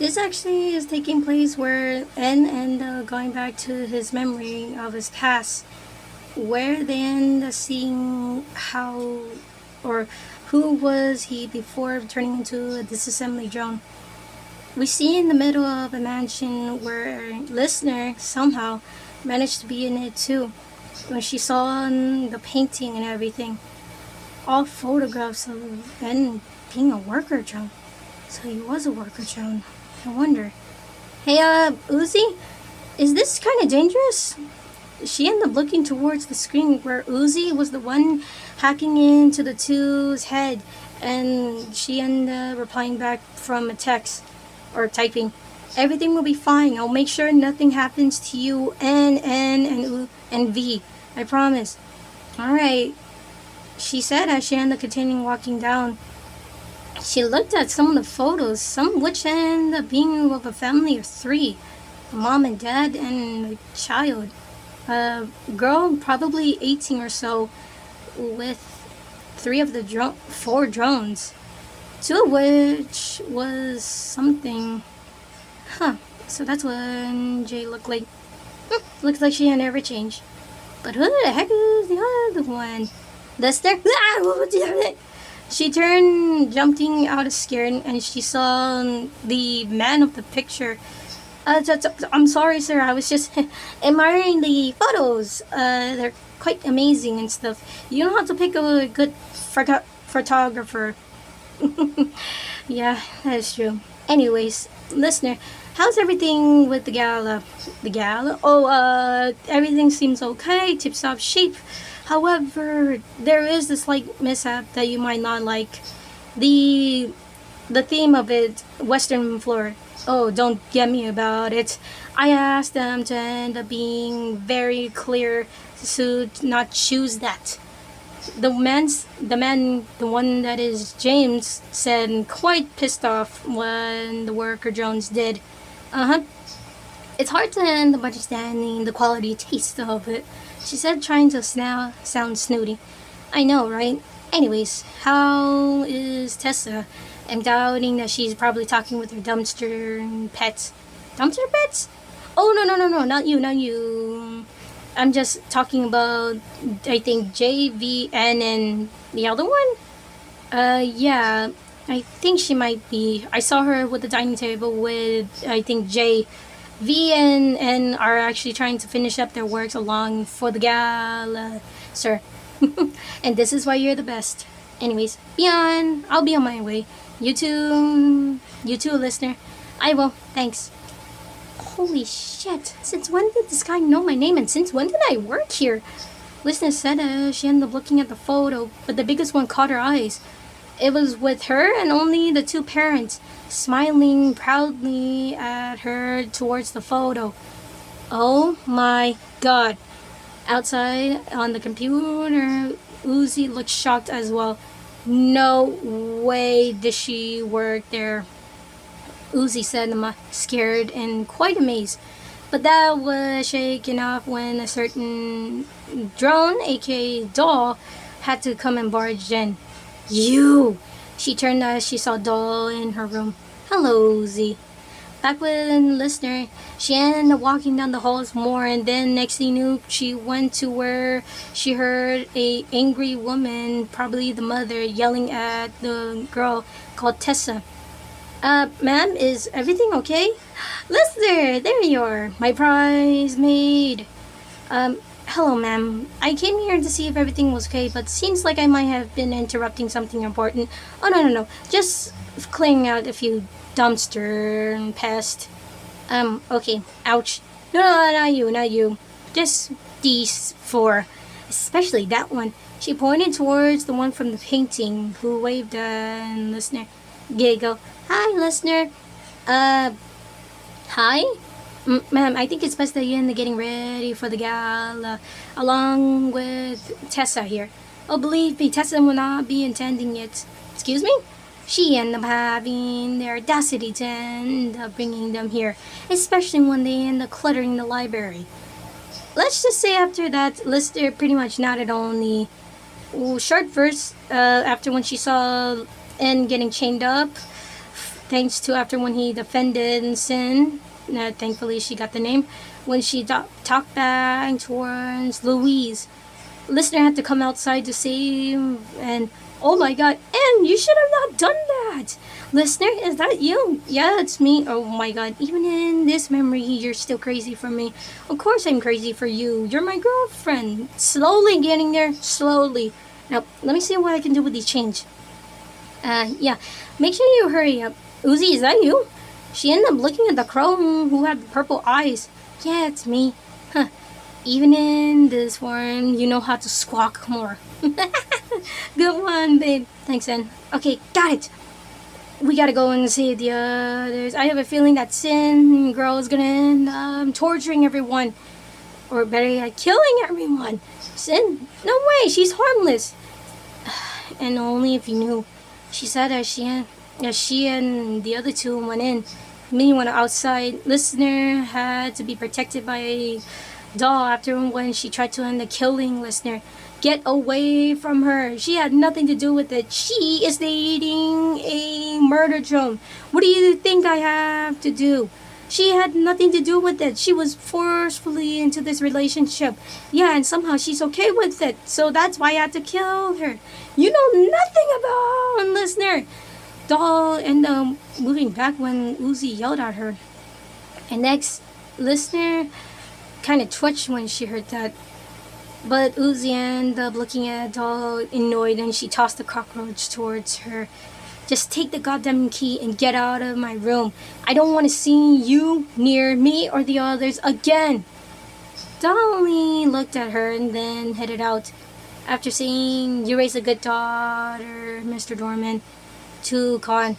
This actually is taking place where N and going back to his memory of his past, where they end up seeing how or who was he before turning into a disassembly drone. We see in the middle of a mansion where listener somehow managed to be in it too. When she saw the painting and everything, all photographs of Ben being a worker drone. So he was a worker drone. I wonder. Hey, Uzi, is this kind of dangerous? She ended up looking towards the screen where Uzi was the one hacking into the two's head, and she ended up replying back from a text or typing. Everything will be fine. I'll make sure nothing happens to you, and V. I promise. Alright, she said as she ended up continuing walking down. She looked at some of the photos, some of which ended up being of a family of three. A mom and dad and a child. A girl probably 18 or so with three of the four drones. Two of which was something. Huh. So that's what Jay looked like. Looks like she had never changed. But who the heck is the other one? Lester? She turned, jumping out of scared, and she saw the man of the picture. I'm sorry, sir. I was just admiring the photos. They're quite amazing and stuff. You know how to pick a good photographer. Yeah, that is true. Anyways, listener, how's everything with the gala? The gala? Oh, everything seems okay, tip-top shape. However, there is this slight mishap that you might not like. The the theme of it, Western floor. Oh, don't get me about it. I asked them to end up being very clear to not choose that. The one that is James, said quite pissed off when the worker drones did. Uh-huh. It's hard to end up understanding the quality taste of it, she said, trying to sound snooty. I know, right? Anyways, how is Tessa? I'm doubting that she's probably talking with her dumpster pets. Dumpster pets? Oh, no, not you, not you. I'm just talking about, I think, JVN and the other one? Yeah, I think she might be. I saw her with the dining table with, I think, J. V and N are actually trying to finish up their works along for the gala, sir. And this is why you're the best. Anyways, be on. I'll be on my way. You too, listener. I will. Thanks. Holy shit. Since when did this guy know my name, and since when did I work here? Listener said she ended up looking at the photo, but the biggest one caught her eyes. It was with her and only the two parents, smiling proudly at her towards the photo. Oh my god. Outside on the computer, Uzi looked shocked as well. No way did she work there, Uzi said, scared and quite amazed. But that was shaken off when a certain drone, aka doll, had to come and barge in. You! She turned as she saw Doll in her room. Hello, Uzi. Back when listener, she ended up walking down the halls more, and then next thing you knew, she went to where she heard a angry woman, probably the mother, yelling at the girl called Tessa. Ma'am, is everything okay? Listener, there you are, my prize maid. Hello, ma'am. I came here to see if everything was okay, but seems like I might have been interrupting something important. Oh, no. Just clearing out a few dumpster and pest. Okay. Ouch. No, not you. Just these four. Especially that one. She pointed towards the one from the painting, who waved and listener giggle. Hi, listener. Hi? Ma'am, I think it's best that you end up getting ready for the gala, along with Tessa here. Oh, believe me, Tessa will not be attending it. Excuse me? She ended up having the audacity to end up bringing them here, especially when they end up cluttering the library. Let's just say after that, Lister pretty much nodded only. Short verse, after when she saw N getting chained up, thanks to after when he defended Sin, thankfully she got the name, when she talked back towards Louise. Listener had to come outside to save, and oh my god, and you should have not done that! Listener, is that you? Yeah, it's me. Oh my god, even in this memory, you're still crazy for me. Of course I'm crazy for you. You're my girlfriend. Slowly getting there, slowly. Now, let me see what I can do with these chains. Yeah, make sure you hurry up. Uzi, is that you? She ended up looking at the crow who had purple eyes. Yeah, it's me. Huh. Even in this form, you know how to squawk more. Good one, babe. Thanks, Sin. Okay, got it. We gotta go and save the others. I have a feeling that Sin girl is gonna end up torturing everyone. Or better yet, killing everyone. Sin? No way, she's harmless. And only if you knew. She said as she and the other two went in. Me went outside. Listener had to be protected by a doll after when she tried to end the killing. Listener, get away from her. She had nothing to do with it. She is dating a murder drone. What do you think I have to do? She had nothing to do with it. She was forcefully into this relationship. Yeah, and somehow she's okay with it. So that's why I had to kill her. You know nothing about Listener. Doll ended up moving back when Uzi yelled at her. And next, Listener kind of twitched when she heard that. But Uzi ended up looking at Doll annoyed, and she tossed the cockroach towards her. Just take the goddamn key and get out of my room. I don't want to see you near me or the others again. Dolly looked at her and then headed out. After saying, you raised a good daughter, Mr. Dorman, to Khan.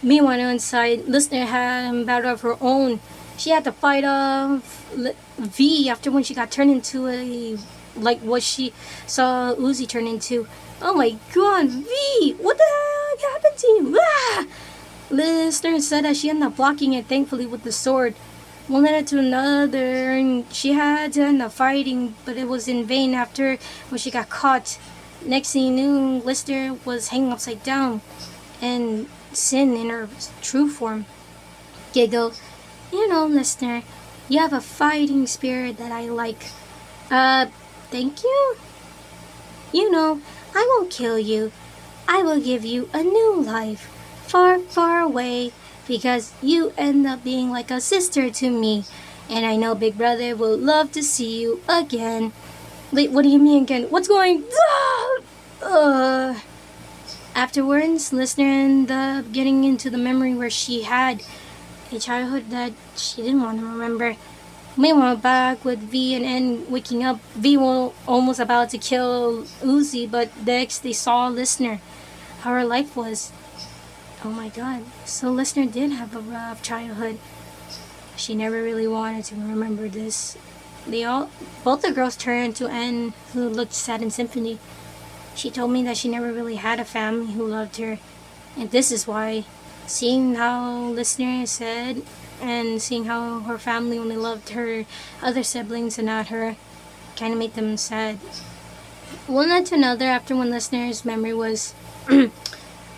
Meanwhile, inside, Listener had a battle of her own. She had to fight off V after when she got turned into a, like what she saw Uzi turn into. Oh my god, V! What the heck happened to you? Ah! Listener said that she ended up blocking it, thankfully, with the sword. One led to another, and she had to end up fighting, but it was in vain after when she got caught. Next thing you knew, Listener was hanging upside down, and Sin in her true form. Giggle. You know, Listener, you have a fighting spirit that I like. Thank you? You know, I won't kill you. I will give you a new life, far, far away, because you end up being like a sister to me. And I know Big Brother will love to see you again. Wait, what do you mean again? What's going... Afterwards, Listener ended up getting into the memory where she had a childhood that she didn't want to remember. Meanwhile, back with V and N waking up, V was almost about to kill Uzi, but next they saw Listener. How her life was. Oh my god. So Listener did have a rough childhood. She never really wanted to remember this. Both the girls turned to N, who looked sad in sympathy. She told me that she never really had a family who loved her. And this is why, seeing how Listener said, and seeing how her family only loved her other siblings and not her, kind of made them sad. One night to another, after when Listener's memory was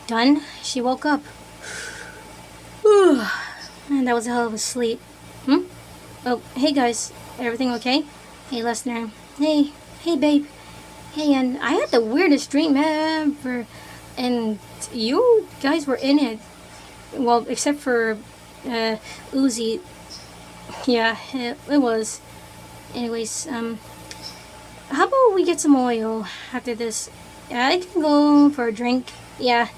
done, she woke up. And that was a hell of a sleep. Oh, hey guys, everything okay? Hey Listener. Hey babe. Hey, and I had the weirdest dream ever. And you guys were in it. Well, except for Uzi. Yeah, it was. Anyways, how about we get some oil after this? Yeah, I can go for a drink. Yeah.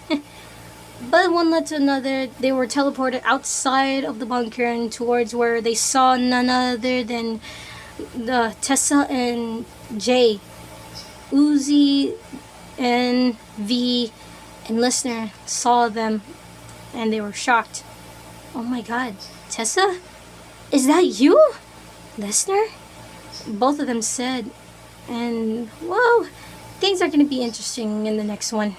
But one led to another. They were teleported outside of the bunker and towards where they saw none other than Tessa and Jay. Uzi and V and Listener saw them and they were shocked. Oh my god, Tessa? Is that you? Listener? Both of them said. And, well, things are going to be interesting in the next one.